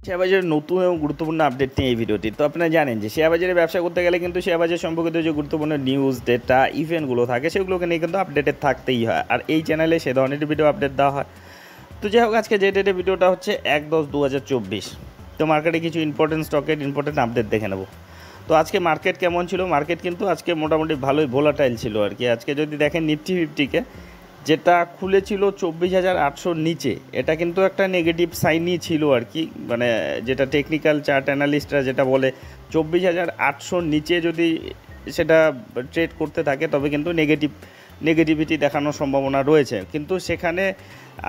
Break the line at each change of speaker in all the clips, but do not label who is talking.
Share বাজারের নতুন এবং গুরুত্বপূর্ণ আপডেট নিয়ে এই ভিডিওটি। তো আপনারা জানেন যে শেয়ার বাজারে ব্যবসা করতে গেলে কিন্তু শেয়ার বাজার সম্পর্কিত যে গুরুত্বপূর্ণ নিউজ, ডেটা, ইভেন্টগুলো থাকে সেগুলোকে নিয়ে কিন্তু আপডেটেড থাকতেই হয়, আর এই চ্যানেলে সে ধরনের ভিডিও আপডেট দেওয়া হয়। তো যাই হোক, আজকে যে ডেটে ভিডিওটা হচ্ছে 1/10/2024। তো মার্কেটে কিছু ইম্পর্টেন্ট স্টকের ইম্পর্টেন্ট আপডেট দেখে নেব। তো আজকে মার্কেট কেমন ছিল? মার্কেট কিন্তু আজকে মোটামুটি ভালোই ভোলাটাইল ছিল আর কি। আজকে যদি দেখেন নিফটি 50-কে, যেটা খুলেছিল 24,800 নিচে, এটা কিন্তু একটা নেগেটিভ সাইনই ছিল আর কি। মানে যেটা টেকনিক্যাল চার্ট অ্যানালিস্টরা যেটা বলে, 24,800 নিচে যদি সেটা ট্রেড করতে থাকে তবে কিন্তু নেগেটিভিটি দেখানোর সম্ভাবনা রয়েছে। কিন্তু সেখানে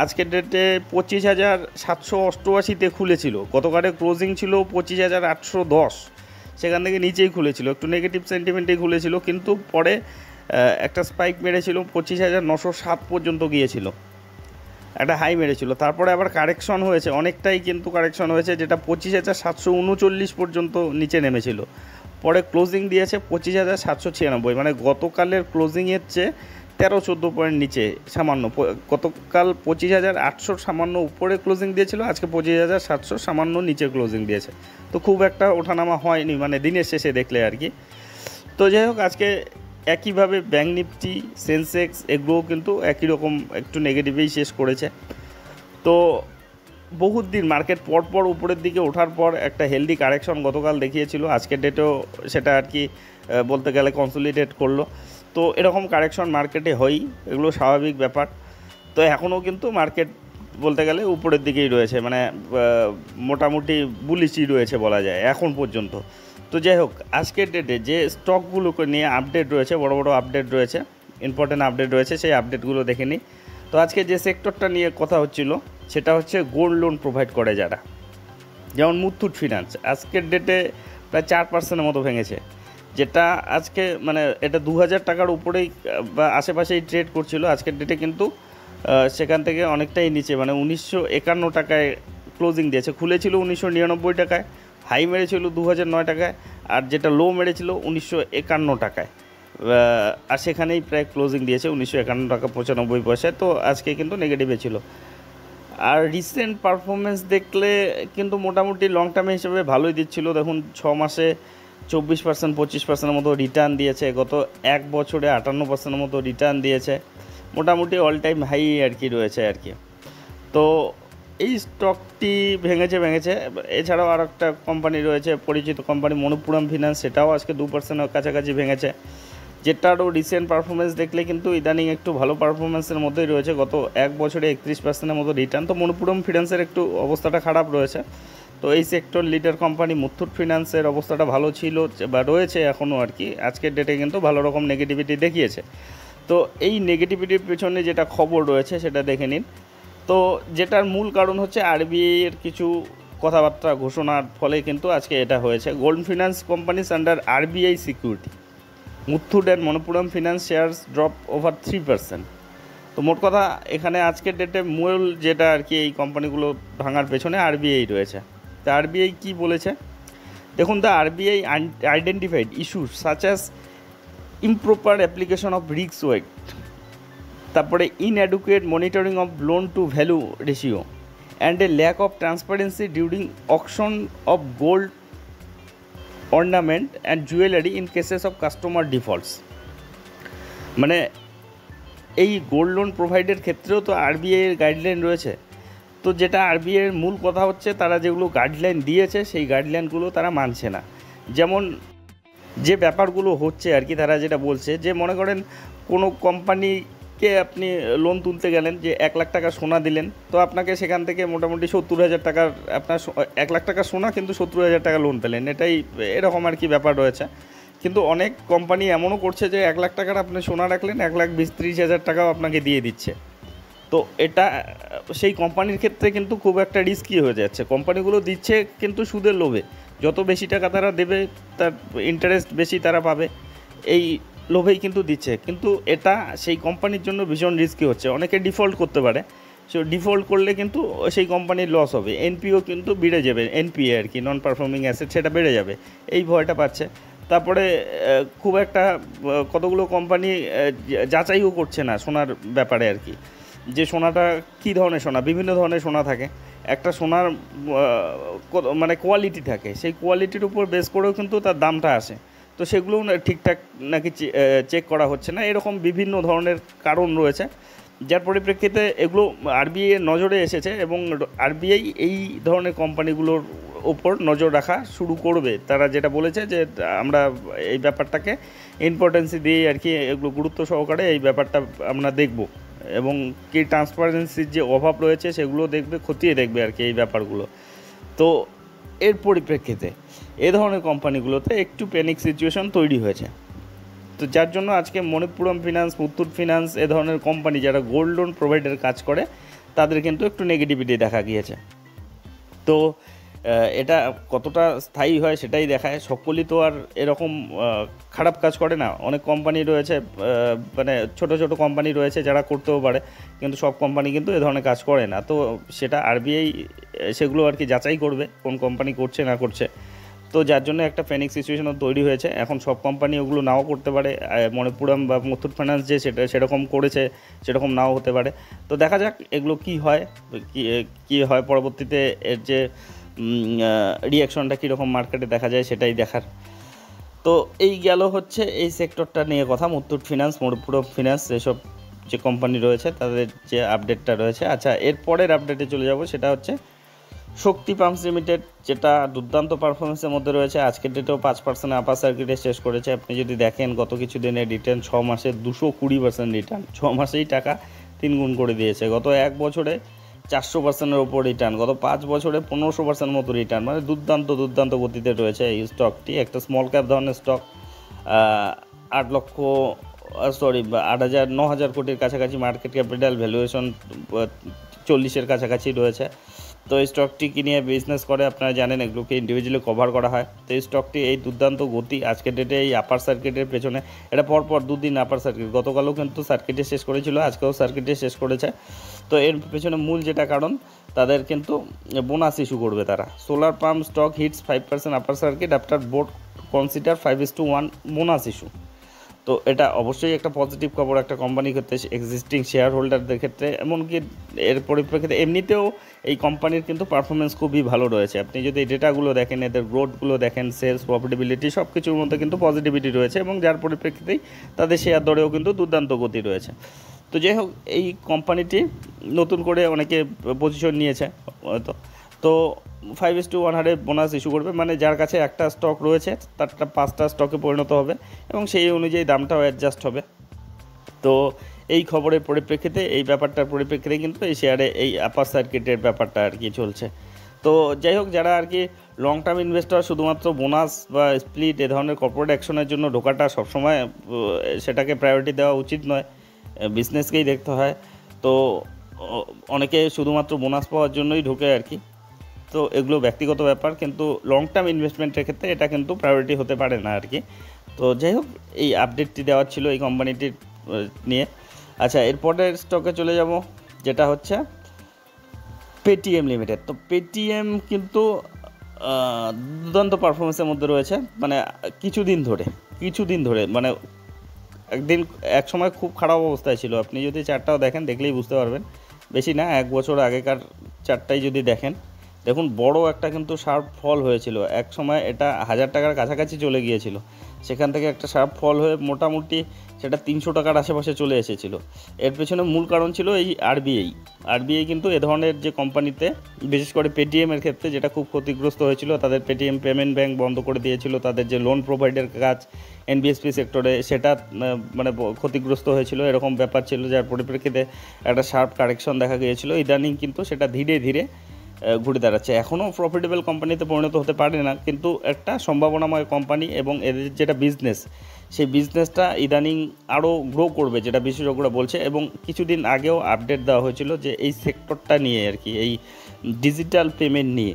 আজকের ডেটে 25,788-তে খুলেছিল। গতকালে ক্লোজিং ছিল 25,810, সেখান থেকে নিচেই খুলেছিল, একটু নেগেটিভ সেন্টিমেন্টেই খুলেছিল, কিন্তু পরে একটা স্পাইক মেরেছিল 25,907 পর্যন্ত গিয়েছিল, একটা হাই মেরেছিল। তারপরে আবার কারেকশন হয়েছে অনেকটাই, কিন্তু কারেকশন হয়েছে যেটা 25,739 পর্যন্ত নিচে নেমেছিল। পরে ক্লোজিং দিয়েছে 25,796, মানে গতকালের ক্লোজিংয়ের চেয়ে 13-14 পয়েন্ট নিচে সামান্য। গতকাল 25,800 সামান্য উপরে ক্লোজিং দিয়েছিল, আজকে 25,700 সামান্য নিচে ক্লোজিং দিয়েছে। তো খুব একটা ওঠানামা হয়নি, মানে দিনের শেষে দেখলে আর কি। তো যাই হোক, আজকে একইভাবে ব্যাঙ্ক নিফটি, সেন্সেক্স এগুলোও কিন্তু একই রকম একটু নেগেটিভেই শেষ করেছে। তো বহুত দিন মার্কেট পরপর উপরের দিকে ওঠার পর একটা হেলদি কারেকশন গতকাল দেখিয়েছিল, আজকের ডেটেও সেটা আর কি বলতে গেলে কনসলিডেট করলো। তো এরকম কারেকশন মার্কেটে হয়ই, এগুলো স্বাভাবিক ব্যাপার। তো এখনও কিন্তু মার্কেট বলতে গেলে উপরের দিকেই রয়েছে, মানে মোটামুটি বুলিশই রয়েছে বলা যায় এখন পর্যন্ত। তো যাই হোক, আজকের ডেটে যে স্টকগুলোকে নিয়ে আপডেট রয়েছে, বড় বড় আপডেট রয়েছে, ইম্পর্টেন্ট আপডেট রয়েছে, সেই আপডেটগুলো দেখে নিই। তো আজকে যে সেক্টরটা নিয়ে কথা হচ্ছিল সেটা হচ্ছে গোল্ড লোন প্রোভাইড করে যারা, যেমন মুথুট ফিনান্স আজকের ডেটে প্রায় 4%-এর মতো ভেঙেছে, যেটা আজকে মানে এটা 2,000 টাকার উপরেই বা আশেপাশেই ট্রেড করছিল। আজকের ডেটে কিন্তু সেখান থেকে অনেকটাই নিচে, মানে 1,951 টাকায় ক্লোজিং দিয়েছে। খুলেছিল 1,999 টাকায়, হাই মেরেছিল 2,009 টাকায়, আর যেটা লো মেরেছিল 1,951 টাকায়, আর সেখানেই প্রায় ক্লোজিং দিয়েছে 1,951 টাকা 95 পয়সায়। তো আজকে কিন্তু নেগেটিভে ছিল। আর রিসেন্ট পারফরমেন্স দেখলে কিন্তু মোটামুটি লং টার্মে হিসেবে ভালোই দিচ্ছিল। দেখুন 6 মাসে 24%, 25%-এর মতো রিটার্ন দিয়েছে, গত 1 বছরে 58%-এর মতো রিটার্ন দিয়েছে, মোটামুটি অল টাইম হাই আর কি রয়েছে আর কি। তো এই স্টকটি ভেঙেছে। এছাড়াও আর একটা কোম্পানি রয়েছে, পরিচিত কোম্পানি মণিপুরম ফিনান্স, সেটাও আজকে 2%-এর কাছাকাছি ভেঙেছে, যেটারও রিসেন্ট পারফরমেন্স দেখলে কিন্তু ইদানিং একটু ভালো পারফরমেন্সের মধ্যেই রয়েছে। গত 1 বছরে 31%-এর মতো রিটার্ন। তো মণিপুরম ফিনান্সের একটু অবস্থাটা খারাপ রয়েছে। তো এই সেক্টর লিডার কোম্পানি মুথুট ফিনান্সের অবস্থাটা ভালো ছিল বা রয়েছে এখনও আর কি, আজকের ডেটে কিন্তু ভালো রকম নেগেটিভিটি দেখিয়েছে। তো এই নেগেটিভিটির পেছনে যেটা খবর রয়েছে সেটা দেখে নিন। তো যেটার মূল কারণ হচ্ছে আরবিআই এর কিছু কথাবার্তা ঘোষণার ফলে কিন্তু আজকে এটা হয়েছে। Gold finance companies under RBI security, Muthoot and Manappuram finance shares drop over 3%। তো মোট কথা এখানে আজকের ডেটে মূল যেটা আর কি এই কোম্পানিগুলো ভাঙার পেছনে আরবিআই রয়েছে। তো আরবিআই কী বলেছে দেখুন, the RBI identified issues such as improper application of risk weight, তারপরে inadequate monitoring of loan to value ratio and a lack of transparency during auction of gold ornament and jewellery in cases of customer defaults. মানে এই gold loan প্রোভাইডের ক্ষেত্রেও তো আরবিআইয়ের guideline রয়েছে। তো যেটা আরবিআইয়ের মূল কথা হচ্ছে, তারা যেগুলো গাইডলাইন দিয়েছে সেই গাইডলাইনগুলো তারা মানছে না। যেমন যে ব্যাপারগুলো হচ্ছে আর কি, তারা যেটা বলছে যে মনে করেন কোনো কোম্পানিকে আপনি লোন তুলতে গেলেন, যে 1 লাখ টাকা সোনা দিলেন, তো আপনাকে সেখান থেকে মোটামুটি 70,000 টাকার, আপনার 1 লাখ টাকা সোনা কিন্তু 70,000 টাকা লোন পেলেন, এটাই এরকম আর কি ব্যাপার রয়েছে। কিন্তু অনেক কোম্পানি এমনও করছে যে 1 লাখ টাকার আপনি সোনা রাখলেন, 1,20,000-30,000 টাকাও আপনাকে দিয়ে দিচ্ছে। তো এটা সেই কোম্পানির ক্ষেত্রে কিন্তু খুব একটা রিস্কি হয়ে যাচ্ছে। কোম্পানিগুলো দিচ্ছে কিন্তু সুদের লোভে, যত বেশি টাকা তারা দেবে তার ইন্টারেস্ট বেশি তারা পাবে, এই লোভেই কিন্তু দিচ্ছে। কিন্তু এটা সেই কোম্পানির জন্য ভীষণ রিস্কি হচ্ছে, অনেকে ডিফল্ট করতে পারে। সো ডিফল্ট করলে কিন্তু সেই কোম্পানির লস হবে, এনপিও কিন্তু বেড়ে যাবে, এনপিএ আর কি, নন পারফর্মিং অ্যাসেট, সেটা বেড়ে যাবে, এই ভয়টা পাচ্ছে। তারপরে খুব একটা কতগুলো কোম্পানি যাচাইও করছে না সোনার ব্যাপারে আর কি, যে সোনাটা কী ধরনের সোনা, বিভিন্ন ধরনের সোনা থাকে, একটা সোনার মানে কোয়ালিটি থাকে, সেই কোয়ালিটির উপর বেস করেও কিন্তু তার দামটা আসে। তো সেগুলোও ঠিকঠাক নাকি চেক করা হচ্ছে না, এরকম বিভিন্ন ধরনের কারণ রয়েছে, যার পরিপ্রেক্ষিতে এগুলো আরবিআই এর নজরে এসেছে এবং আরবিআই এই ধরনের কোম্পানিগুলোর ওপর নজর রাখা শুরু করবে। তারা যেটা বলেছে যে আমরা এই ব্যাপারটাকে ইম্পর্টেন্সি দিয়ে আর কি, এগুলো গুরুত্ব সহকারে এই ব্যাপারটা আমরা দেখব এবং কি ট্রান্সপারেন্সির যে অভাব রয়েছে সেগুলো দেখবে, খতিয়ে দেখবে আর কি এই ব্যাপারগুলো। তো এর পরিপ্রেক্ষিতে এ ধরনের কোম্পানিগুলোতে একটু প্যানিক সিচুয়েশন তৈরি হয়েছে। তো যার জন্য আজকে মণিপুরম ফিনান্স, মুথুট ফিনান্স এ ধরনের কোম্পানি যারা গোল্ড লোন প্রোভাইডার কাজ করে তাদের কিন্তু একটু নেগেটিভিটি দেখা গিয়েছে। তো এটা কতটা স্থায়ী হয় সেটাই দেখায়। সকলেই তো আর এরকম খারাপ কাজ করে না, অনেক কোম্পানি রয়েছে, মানে ছোট ছোট কোম্পানি রয়েছে যারা করতেও পারে, কিন্তু সব কোম্পানি কিন্তু এ ধরনের কাজ করে না। তো সেটা আরবিআই সেগুলো আর কি যাচাই করবে কোন কোম্পানি করছে না করছে। তো যার জন্য একটা প্যানিক সিচুয়েশনও তৈরি হয়েছে। এখন সব কোম্পানি ওগুলো নাও করতে পারে, মণিপুরম বা মুথুট ফাইন্যান্স যে সেরকম করেছে সেরকম নাও হতে পারে। তো দেখা যাক এগুলো কি হয়, কি হয় পরবর্তীতে, এর যে রিয়াকশনটা কীরকম মার্কেটে দেখা যায় সেটাই দেখার। তো এই গেল হচ্ছে এই সেক্টরটা নিয়ে কথা, মুথুট ফিনান্স, মণিপুরম ফিনান্স, এসব যে কোম্পানি রয়েছে তাদের যে আপডেটটা রয়েছে। আচ্ছা, এর পরের আপডেটে চলে যাব, সেটা হচ্ছে শক্তি পাম্পস লিমিটেড, যেটা দুর্দান্ত পারফরমেন্সের মধ্যে রয়েছে। আজকের ডেটেও 5% আপার সার্কিটে শেষ করেছে। আপনি যদি দেখেন গত কিছু দিনের রিটার্ন, 6 মাসে 220% রিটার্ন, 6 মাসেই টাকা 3 গুণ করে দিয়েছে। গত 1 বছরে 400%-এর ওপর রিটার্ন, গত 5 বছরে 1500% মতো রিটার্ন, মানে দুর্দান্ত গতিতে রয়েছে এই স্টকটি। একটা স্মল ক্যাপ ধরনের স্টক, 9,000 কোটির কাছাকাছি মার্কেট ক্যাপিটাল, ভ্যালুয়েশন 40-এর কাছাকাছি রয়েছে। তো এই স্টকটি কি নিয়ে বিজনেস করে আপনারা জানেন, এগুলোকে ইন্ডিভিজুয়ালি কভার করা হয়। তো এই স্টকটি এই দুর্দান্ত গতি, আজকের ডেটে এই আপার সার্কিটের পেছনে, এটা পরপর 2 দিন আপার সার্কিট, গতকালও কিন্তু সার্কিটে শেষ করেছিল, আজকেও সার্কিটে শেষ করেছে। তো এর পেছনে মূল যেটা কারণ, তাদের কিন্তু বোনাস ইস্যু করবে তারা। Solar pump stock hits 5% upper circuit after board consider 5:1 bonus issue. তো এটা অবশ্যই একটা পজিটিভ খবর একটা কোম্পানির ক্ষেত্রে, এক্সিস্টিং শেয়ার হোল্ডারদের ক্ষেত্রে। এমনকি এর পরিপ্রেক্ষিতে এমনিতেও এই কোম্পানির কিন্তু পারফরমেন্স খুবই ভালো রয়েছে। আপনি যদি এই ডেটাগুলো দেখেন, এদের গ্রোথগুলো দেখেন, সেলস, প্রফিটেবিলিটি সব কিছুর মধ্যে কিন্তু পজিটিভিটি রয়েছে এবং যার পরিপ্রেক্ষিতেই তাদের শেয়ার দরেও কিন্তু দুর্দান্ত গতি রয়েছে। তো যাই হোক, এই কোম্পানিটি নতুন করে অনেকে পজিশন নিয়েছে হয়তো, তো 5:1 হারে বোনাস ইস্যু করবে, মানে যার কাছে একটা স্টক রয়েছে তারটা 5টা স্টকে পরিণত হবে এবং সেই অনুযায়ী দামটাও অ্যাডজাস্ট হবে। তো এই খবরের পরিপ্রেক্ষিতে, এই ব্যাপারটার পরিপ্রেক্ষিতে কিন্তু এই শেয়ারে এই আপার সার্কিটের ব্যাপারটা আর কি চলছে। তো যাই হোক, যারা আর কি লং টার্ম ইনভেস্টর, শুধুমাত্র বোনাস বা স্প্লিট এ ধরনের কর্পোরেট অ্যাকশনের জন্য ঢোকাটা সবসময় সেটাকে প্রায়োরিটি দেওয়া উচিত নয়, বিজনেসকেই দেখতে হয়। তো অনেকে শুধুমাত্র বোনাস পাওয়ার জন্যই ঢোকে আর কি। তো এগুলো ব্যক্তিগত ব্যাপার, কিন্তু লং টার্ম ইনভেস্টমেন্টের ক্ষেত্রে এটা কিন্তু প্রায়োরিটি হতে পারে না আর কি। তো যাই হোক, এই আপডেটটি দেওয়ার ছিল এই কোম্পানিটির নিয়ে। আচ্ছা, এরপরের স্টকে চলে যাব, যেটা হচ্ছে পেটিএম লিমিটেড। তো পেটিএম কিন্তু দুর্দান্ত পারফরমেন্সের মধ্যে রয়েছে, মানে কিছুদিন ধরে মানে এক সময় খুব খারাপ অবস্থায় ছিল। আপনি যদি চার্টটাও দেখেন, দেখলেই বুঝতে পারবেন, বেশি না 1 বছর আগেকার চার্টটাই যদি দেখেন, দেখুন বড় একটা কিন্তু শার্প ফল হয়েছিল। এক সময় এটা 1000 টাকার কাছাকাছি চলে গিয়েছিল, সেখান থেকে একটা শার্প ফল হয়ে মোটামুটি সেটা 300 টাকার আশেপাশে চলে এসেছিল। এর পেছনে মূল কারণ ছিল এই আরবিআই কিন্তু এ ধরনের যে কোম্পানিতে, বিশেষ করে পেটিএমের ক্ষেত্রে যেটা খুব ক্ষতিগ্রস্ত হয়েছিল, তাদের পেটিএম পেমেন্ট ব্যাংক বন্ধ করে দিয়েছিল, তাদের যে লোন প্রোভাইডার কাজ এনবিএসপি সেক্টরে সেটা মানে ক্ষতিগ্রস্ত হয়েছিল, এরকম ব্যাপার ছিল, যার পরিপ্রেক্ষিতে একটা শার্প কারেকশন দেখা গিয়েছিল। ইদানিং কিন্তু সেটা ধীরে ধীরে ঘুরে দাঁড়াচ্ছে। এখনও প্রফিটেবল কোম্পানিতে পরিণত হতে পারে না, কিন্তু একটা সম্ভাবনাময় কোম্পানি এবং এদের যেটা বিজনেস, সেই বিজনেসটা ইদানিং আরও গ্রো করবে, যেটা বিশেষজ্ঞরা বলছে। এবং কিছুদিন আগেও আপডেট দেওয়া হয়েছিল যে এই সেক্টরটা নিয়ে আর কি, এই ডিজিটাল পেমেন্ট নিয়ে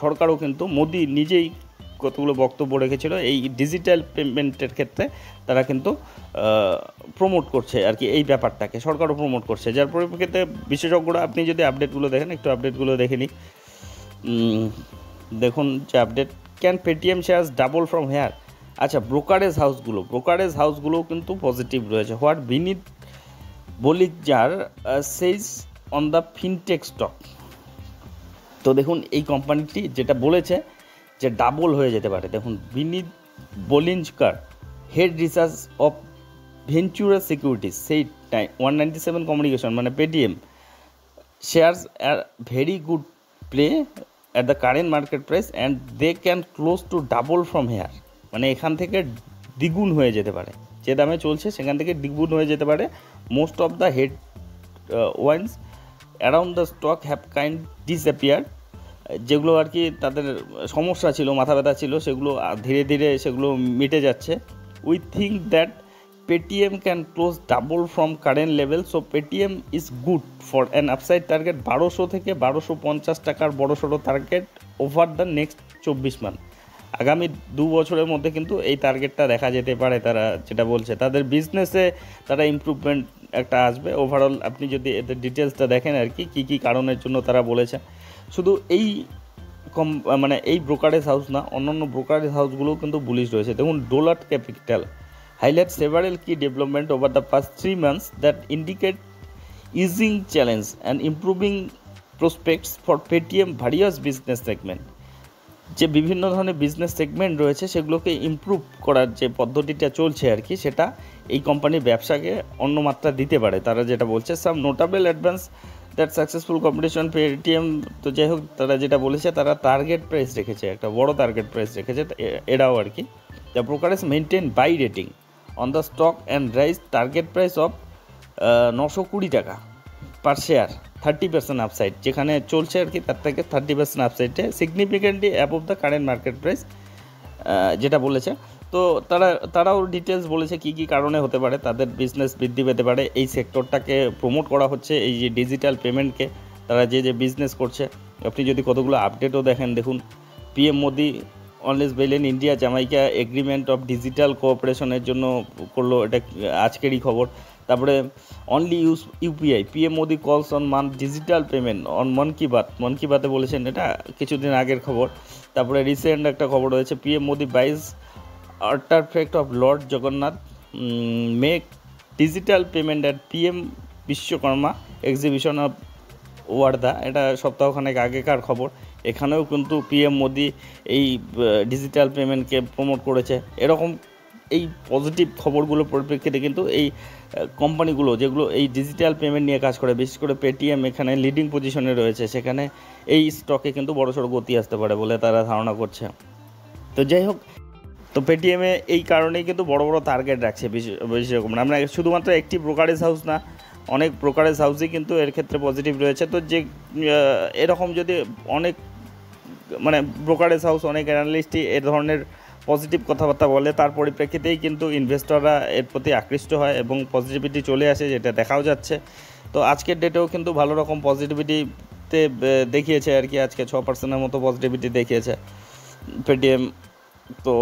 সরকারও কিন্তু, মোদি নিজেই কতগুলো বক্তব্য রেখেছিল, এই ডিজিটাল পেমেন্টের ক্ষেত্রে তারা কিন্তু প্রমোট করছে আর কি, এই ব্যাপারটাকে সরকারও প্রমোট করছে। যার পরিপ্রেক্ষিতে বিশেষজ্ঞরা, আপনি যদি আপডেটগুলো দেখেন, একটু আপডেটগুলো দেখে নিই। দেখুন যে update, can Paytm shares double from here. আচ্ছা, ব্রোকারেজ হাউসগুলোও কিন্তু পজিটিভ রয়েছে। হোয়াট বিনীত বলিকজার says on the fintech stock. তো দেখুন এই কোম্পানিটি যেটা বলেছে যে ডাবল হয়ে যেতে পারে। দেখুন বিনীত বলিঞ্জকার, হেড রিসার্চ অফ ভেঞ্চুরাস সিকিউরিটিজ, সেই 197 কমিউনিকেশন মানে Paytm shares a very good play at the current market price and they can close to double from here, মানে এখান থেকে দ্বিগুণ হয়ে যেতে পারে, যে দামে চলছে সেখান থেকে দ্বিগুণ হয়ে যেতে পারে। Most of the head wines around the stock have kind disappear, যেগুলো আর কি তাদের সমস্যা ছিল, মাথা ব্যথা ছিল, সেগুলো ধীরে ধীরে সেগুলো মিটে যাচ্ছে। We think that Paytm can close double from current level, so Paytm is good for an upside target 1200 থেকে 1250 টাকার বড়সড় target over the next 24 month. আগামী 2 বছরের মধ্যে কিন্তু এই টার্গেটটা দেখা যেতে পারে। তারা যেটা বলছে তাদের বিজনেসে তারা ইমপ্রুভমেন্ট একটা আসবে ওভারঅল। আপনি যদি এদের ডিটেলসটা দেখেন আর কি কী কারণের জন্য তারা বলেছে, শুধু এই মানে এই ব্রোকারেজ হাউস না, অন্যান্য ব্রোকারেজ হাউসগুলোও কিন্তু বুলিশ রয়েছে। দেখুন ডোলার capital highlights several key development over the past 3 months that indicate easing challenge and improving prospects for Paytm various business segment। যে বিভিন্ন ধরনের বিজনেস সেগমেন্ট রয়েছে সেগুলোকে ইমপ্রুভ করার যে পদ্ধতিটা চলছে আর কি, সেটা এই কোম্পানির ব্যবসাকে অন্য মাত্রা দিতে পারে। তারা যেটা বলছে some notable advance that successful competition Paytm, তো যাই হোক তারা যেটা বলেছে তারা টার্গেট প্রাইস রেখেছে, একটা বড় টার্গেট প্রাইস রেখেছে এরাও আর কি। The brokerage maintain buy rating on the stock and raise target price of 920 টাকা পার শেয়ার, 30% আপসাইড যেখানে চলছে আর কি, তার থেকে 30% আপসাইডে significantly above the current market price যেটা বলেছে। তো তারাও ডিটেলস বলেছে কী কী কারণে হতে পারে তাদের বিজনেস বৃদ্ধি পেতে পারে। এই সেক্টরটাকে প্রমোট করা হচ্ছে, এই যে ডিজিটাল পেমেন্টকে তারা যে বিজনেস করছে। আপনি যদি কতগুলো আপডেটও দেখেন, দেখুন পিএম মোদি অনলেস বেলেন India Jamaica agreement of digital কোঅপারেশনের জন্য করলো, এটা আজকেরই খবর। তারপরে অনলি ইউপিআই, পিএম মোদি কলস অন মান ডিজিটাল পেমেন্ট অন মন কি বাতে বলেছেন, এটা কিছুদিন আগের খবর। তারপরে রিসেন্ট একটা খবর রয়েছে PM Modi buys artefact of lord Jagannath make digital payment at PM Vishwakarma exhibition of Wardha, এটা সপ্তাহখানেক আগেকার খবর। এখানেও কিন্তু পিএম মোদি এই ডিজিটাল পেমেন্টকে প্রমোট করেছে। এরকম এই পজিটিভ খবরগুলোর পরিপ্রেক্ষিতে কিন্তু এই কোম্পানিগুলো যেগুলো এই ডিজিটাল পেমেন্ট নিয়ে কাজ করে, বিশেষ করে পেটিএম এখানে লিডিং পজিশনে রয়েছে, সেখানে এই স্টকে কিন্তু বড়সড় গতি আসতে পারে বলে তারা ধারণা করছে। তো যাই হোক, তো পেটিএমে এই কারণেই কিন্তু বড় বড় টার্গেট রাখছে বিশেষ করে। আমরা শুধুমাত্র একটি ব্রোকারেজ হাউস না, অনেক ব্রোকারেজ হাউসই কিন্তু এর ক্ষেত্রে পজিটিভ রয়েছে। তো যে এরকম যদি অনেক মানে ব্রোকারেজ হাউস, অনেক অ্যানালিস্টই এ ধরনের পজিটিভ কথাবার্তা বলে, তার পরিপ্রেক্ষিতেই কিন্তু ইনভেস্টররা এর প্রতি আকৃষ্ট হয় এবং পজিটিভিটি চলে আসে, যেটা দেখাও যাচ্ছে। তো আজকের ডেটেও কিন্তু ভালো রকম পজিটিভিটিতে দেখিয়েছে আর কি, আজকে 6% মতো পজিটিভিটি দেখিয়েছে পেটিএম। তো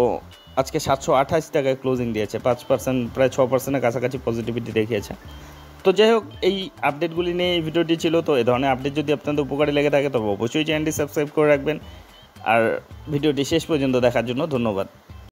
আজকে 728 টাকায় ক্লোজিং দিয়েছে, 5% প্রায় 6%-এর কাছাকাছি পজিটিভিটি দেখিয়েছে। তো যাই হোক, এই আপডেটগুলি নিয়ে এই ভিডিওটি ছিল। তো এই ধরনের আপডেট যদি আপনাদের উপকারী লেগে থাকে তবে অবশ্যই চ্যানেলটি সাবস্ক্রাইব করে রাখবেন। আর ভিডিওটি শেষ পর্যন্ত দেখার জন্য ধন্যবাদ।